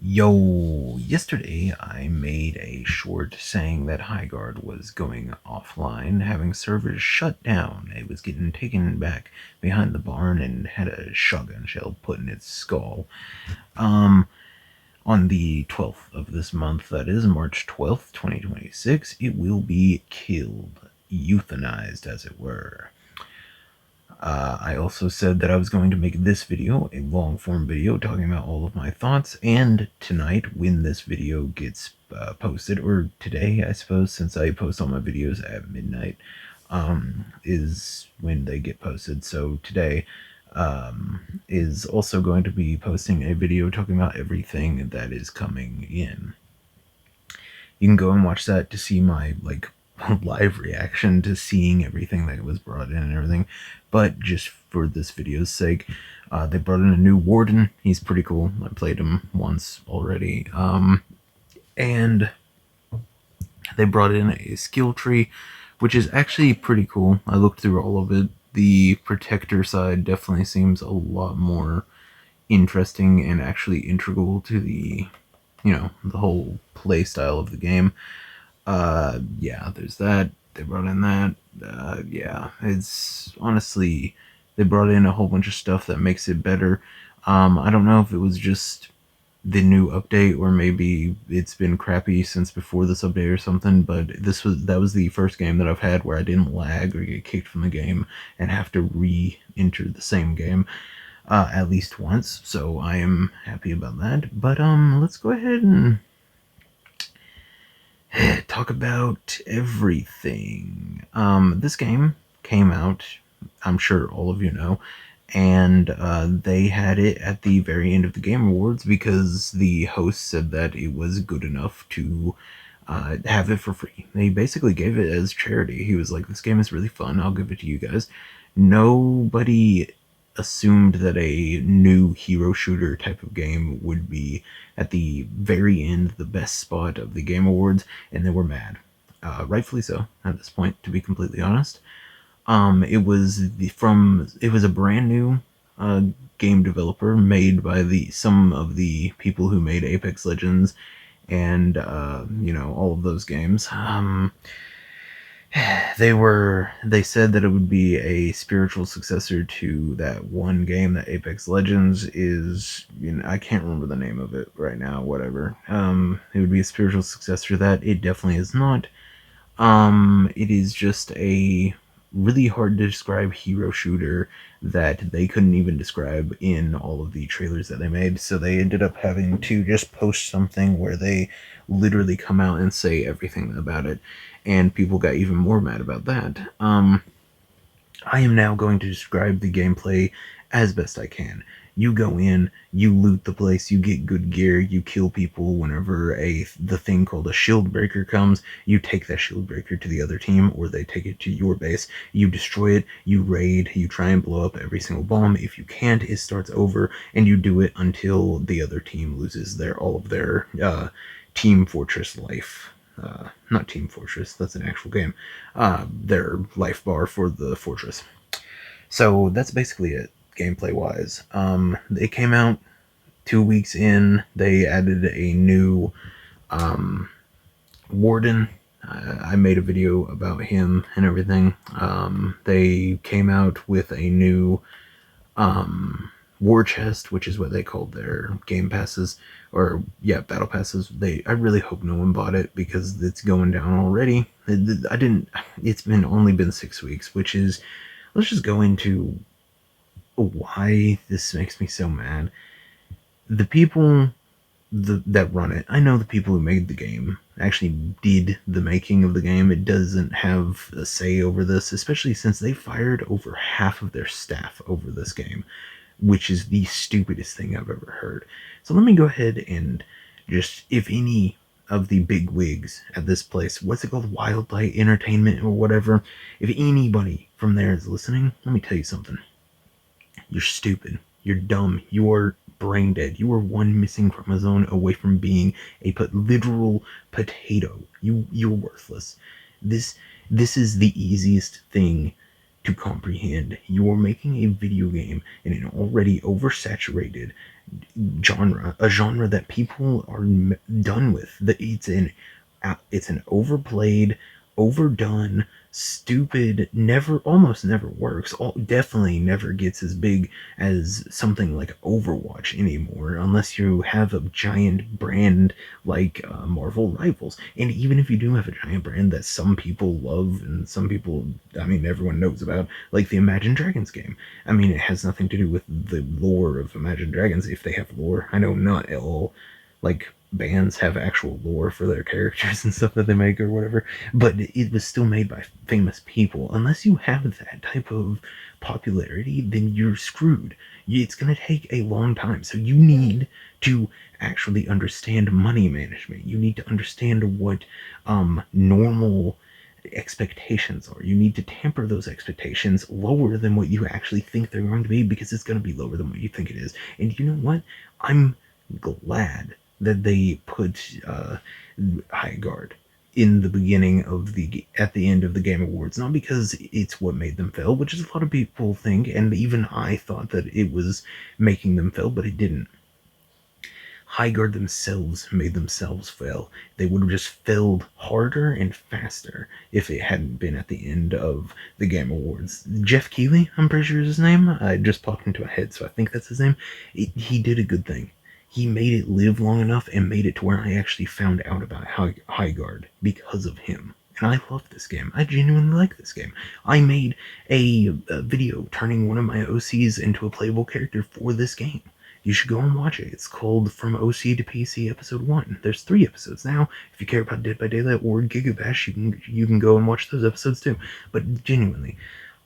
Yo, yesterday I made a short saying that Highguard was going offline, having servers shut down. It was getting taken back behind the barn and had a shotgun shell put in its skull. On the 12th of this month, that is March 12th, 2026, it will be killed, euthanized as it were. I also said that I was going to make this video a long form video talking about all of my thoughts, and tonight when this video gets posted, or today I suppose, since I post all my videos at midnight, is when they get posted. So today is also going to be posting a video talking about everything that is coming in. You can go and watch that to see my live reaction to seeing everything that was brought in and everything. But just for this video's sake, they brought in a new warden. He's pretty cool. I played him once already. And they brought in a skill tree, which is actually pretty cool. I looked through all of it. The protector side definitely seems a lot more interesting and actually integral to the whole play style of the game. Yeah, there's that. They brought in that. Yeah, it's honestly, they brought in a whole bunch of stuff that makes it better. I don't know if it was just the new update or maybe it's been crappy since before this update or something, but that was the first game that I've had where I didn't lag or get kicked from the game and have to re-enter the same game at least once, so I am happy about that. But let's go ahead and talk about everything. This game came out, I'm sure all of you know, and they had it at the very end of the Game Awards because the host said that it was good enough to have it for free. They basically gave it as charity. He was like, this game is really fun, I'll give it to you guys. Nobody assumed that a new hero shooter type of game would be at the very end, the best spot of the Game Awards, and they were mad. Rightfully so at this point, to be completely honest. It was a brand new game developer made by some of the people who made Apex Legends and all of those games. They said that it would be a spiritual successor to that one game that Apex Legends is. I can't remember the name of it right now. Whatever. It would be a spiritual successor to that. It definitely is not. It is just a really hard to describe hero shooter that they couldn't even describe in all of the trailers that they made. So they ended up having to just post something where they literally come out and say everything about it, and people got even more mad about that. I am now going to describe the gameplay as best I can. You go in, you loot the place, you get good gear, you kill people whenever the thing called a shield breaker comes. You take that shield breaker to the other team, or they take it to your base. You destroy it, you raid, you try and blow up every single bomb. If you can't, it starts over, and you do it until the other team loses all of their Team Fortress life. Not Team Fortress, that's an actual game. Their life bar for the fortress. So that's basically it, gameplay wise. It came out 2 weeks in. They added a new warden. I made a video about him and everything. They came out with a new war chest, which is what they called their game passes, or battle passes. I really hope no one bought it because it's going down already. It's only been 6 weeks, which is, let's just go into why this makes me so mad. The people that run it, I know the people who made the game actually did the making of the game. It doesn't have a say over this, especially since they fired over half of their staff over this game, which is the stupidest thing I've ever heard. So let me go ahead and just, if any of the big wigs at this place, what's it called, Wildlight Entertainment or whatever, if anybody from there is listening, let me tell you something. You're stupid. You're dumb. You are brain dead. You are one missing chromosome away from being a literal potato. You're worthless. This is the easiest thing to comprehend. You are making a video game in an already oversaturated genre, a genre that people are done with. That it's an overplayed, overdone, stupid, never, almost never works. Definitely never gets as big as something like Overwatch anymore, unless you have a giant brand like Marvel Rivals. And even if you do have a giant brand that some people love and some people, I mean, everyone knows about, like the Imagine Dragons game. I mean, it has nothing to do with the lore of Imagine Dragons, if they have lore. I know not all, like, bands have actual lore for their characters and stuff that they make or whatever, but it was still made by famous people. Unless you have that type of popularity, then you're screwed. It's going to take a long time. So you need to actually understand money management. You need to understand what normal expectations are. You need to temper those expectations lower than what you actually think they're going to be, because it's going to be lower than what you think it is. And you know what? I'm glad that they put Highguard in the beginning of at the end of the Game Awards, not because it's what made them fail, which is a lot of people think, and even I thought that it was making them fail, but it didn't. Highguard themselves made themselves fail. They would have just failed harder and faster if it hadn't been at the end of the Game Awards. Jeff Keighley, I'm pretty sure is his name. I just popped into my head, so I think that's his name. He did a good thing. He made it live long enough and made it to where I actually found out about Highguard because of him. And I love this game. I genuinely like this game. I made a video turning one of my OCs into a playable character for this game. You should go and watch it. It's called From OC to PC Episode 1. There's 3 episodes now. If you care about Dead by Daylight or Gigabash, you can go and watch those episodes too. But genuinely,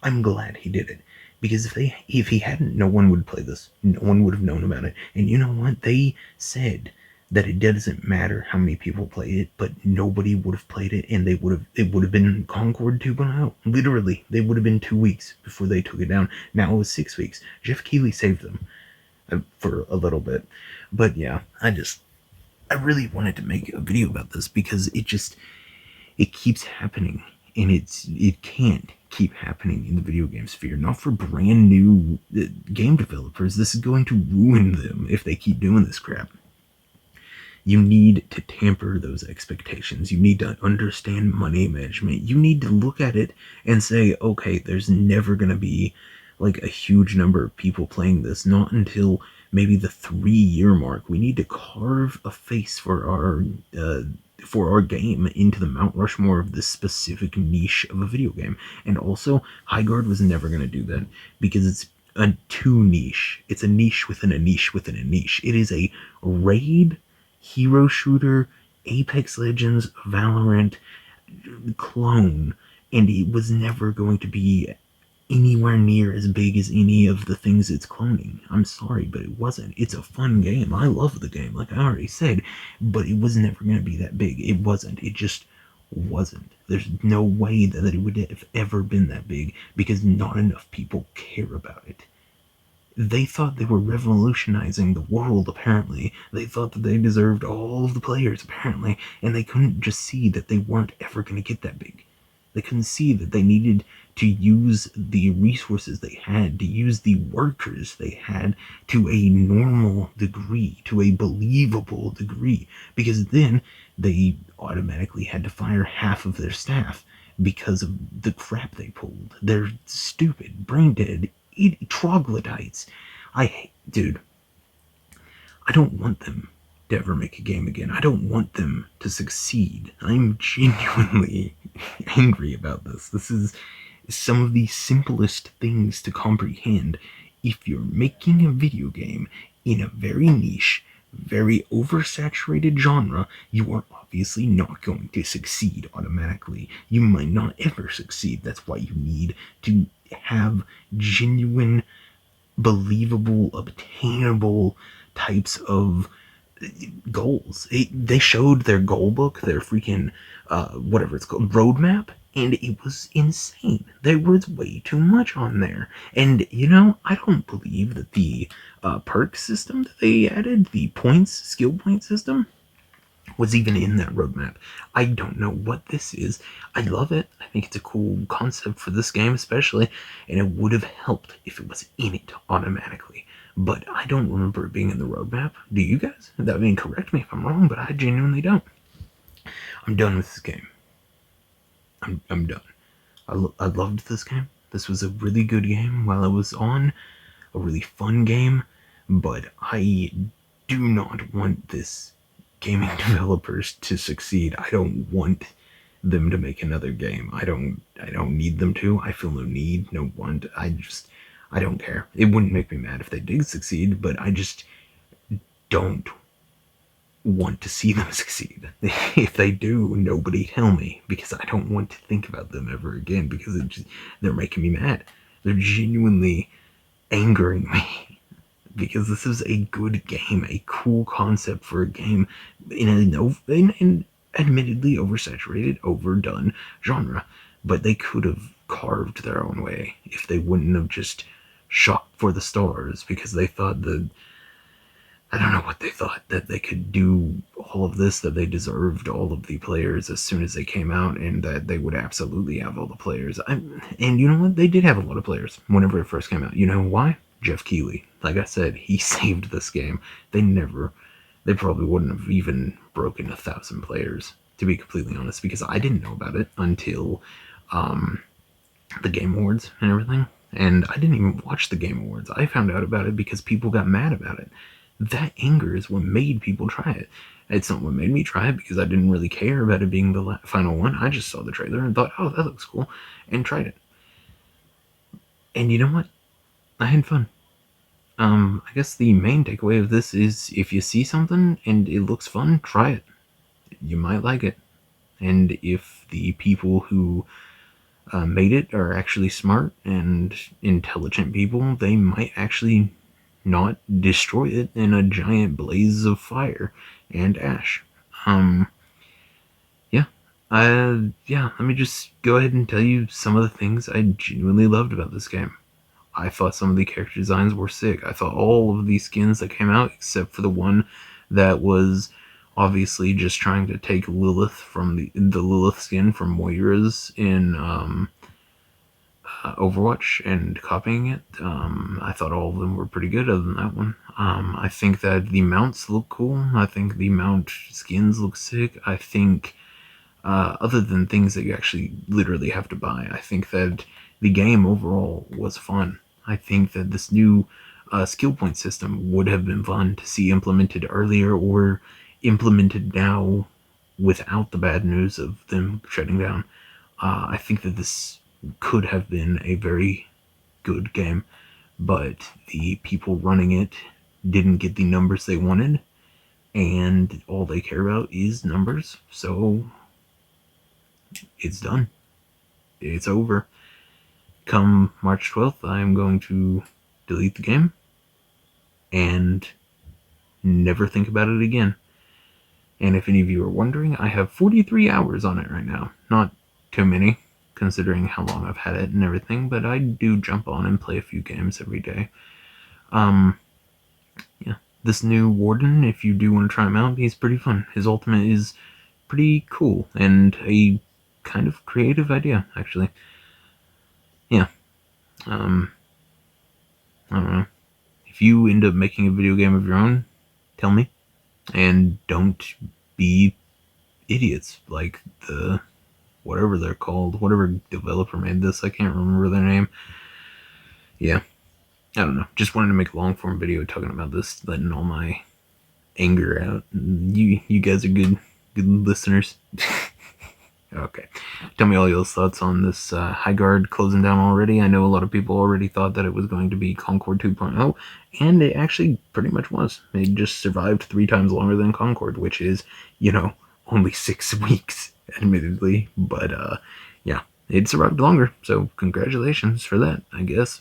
I'm glad he did it. Because if he hadn't, no one would play this. No one would have known about it. And you know what? They said that it doesn't matter how many people play it, but nobody would have played it, and it would have been Concord 2.0. Literally, they would have been 2 weeks before they took it down. Now it was 6 weeks. Jeff Keighley saved them for a little bit. But yeah, I really wanted to make a video about this because it keeps happening, and it can't keep happening in the video game sphere. Not for brand new game developers. This is going to ruin them if they keep doing this crap. You need to tamper those expectations. You need to understand money management. You need to look at it and say, okay, there's never going to be like a huge number of people playing this, not until maybe the 3-year mark. We need to carve a face for our game into the Mount Rushmore of this specific niche of a video game. And also, Highguard was never going to do that because it's a too niche. It's a niche within a niche within a niche. It is a raid, hero shooter, Apex Legends, Valorant clone, and it was never going to be anywhere near as big as any of the things it's cloning. I'm sorry, but it wasn't. It's a fun game. I love the game, like I already said, but it was never going to be that big. It wasn't. It just wasn't. There's no way that it would have ever been that big because not enough people care about it. They thought they were revolutionizing the world, apparently. They thought that they deserved all of the players, apparently, and they couldn't just see that they weren't ever going to get that big. They couldn't see that they needed to use the resources they had, to use the workers they had to a normal degree, to a believable degree, because then they automatically had to fire half of their staff because of the crap they pulled. They're stupid, brain dead, troglodytes. Dude, I don't want them to ever make a game again. I don't want them to succeed. I'm genuinely angry about this. This is some of the simplest things to comprehend. If you're making a video game in a very niche, very oversaturated genre, you are obviously not going to succeed automatically. You might not ever succeed. That's why you need to have genuine, believable, obtainable types of goals. They showed their goal book, their freaking whatever it's called, roadmap, and it was insane. There was way too much on there. And you know, I don't believe that the perk system that they added, the points, skill point system, was even in that roadmap. I don't know what this is. I love it. I think it's a cool concept for this game especially, and it would have helped if it was in it automatically. but I don't remember it being in the roadmap. Do you guys? I mean, correct me if I'm wrong, but I genuinely don't. I'm done with this game. I'm done. I loved this game. This was a really good game while it was on, a really fun game, but I do not want this gaming developers to succeed. I don't want them to make another game. I don't need them to. I feel no need, no want. I don't care. It wouldn't make me mad if they did succeed, but I just don't want to see them succeed. If they do, nobody tell me, because I don't want to think about them ever again, because they're making me mad. They're genuinely angering me, because this is a good game, a cool concept for a game in an admittedly oversaturated, overdone genre, but they could have carved their own way if they wouldn't have just shot for the stars because they thought that, I don't know what they thought, that they could do all of this, that they deserved all of the players as soon as they came out, and that they would absolutely have all the players. And you know what? They did have a lot of players whenever it first came out. You know why? Jeff Keighley. Like I said, he saved this game. They probably wouldn't have even broken 1,000 players, to be completely honest, because I didn't know about it until the Game Awards and everything. And I didn't even watch the Game Awards. I found out about it because people got mad about it. That anger is what made people try it. It's not what made me try it, because I didn't really care about it being the final one. I just saw the trailer and thought, oh, that looks cool, and tried it. And you know what? I had fun. I guess the main takeaway of this is, if you see something and it looks fun, try it. You might like it. And if the people who made it are actually smart and intelligent people, they might actually not destroy it in a giant blaze of fire and ash. Let me just go ahead and tell you some of the things I genuinely loved about this game. I thought some of the character designs were sick. I thought all of these skins that came out, except for the one that was obviously just trying to take Lilith from the Lilith skin from Moira's in Overwatch and copying it. I thought all of them were pretty good other than that one. I think that the mounts look cool. I think the mount skins look sick. I think, other than things that you actually literally have to buy, I think that the game overall was fun. I think that this new skill point system would have been fun to see implemented earlier, or implemented now without the bad news of them shutting down. I think that this could have been a very good game, but the people running it didn't get the numbers they wanted, and all they care about is numbers, so it's done. It's over. Come March 12th, I'm going to delete the game and never think about it again. And if any of you are wondering, I have 43 hours on it right now. Not too many, considering how long I've had it and everything, but I do jump on and play a few games every day. This new Warden, if you do want to try him out, he's pretty fun. His ultimate is pretty cool, and a kind of creative idea, actually. Yeah. I don't know. If you end up making a video game of your own, tell me. And don't be idiots like the whatever they're called, whatever developer made this, I can't remember their name. Yeah, I don't know, just wanted to make a long form video talking about this, letting all my anger out. You guys are good listeners. Okay, tell me all your thoughts on this Highguard closing down already. I know a lot of people already thought that it was going to be Concord 2.0, and it actually pretty much was. It just survived 3 times longer than Concord, which is, only 6 weeks, admittedly, but yeah, it survived longer, so congratulations for that, I guess.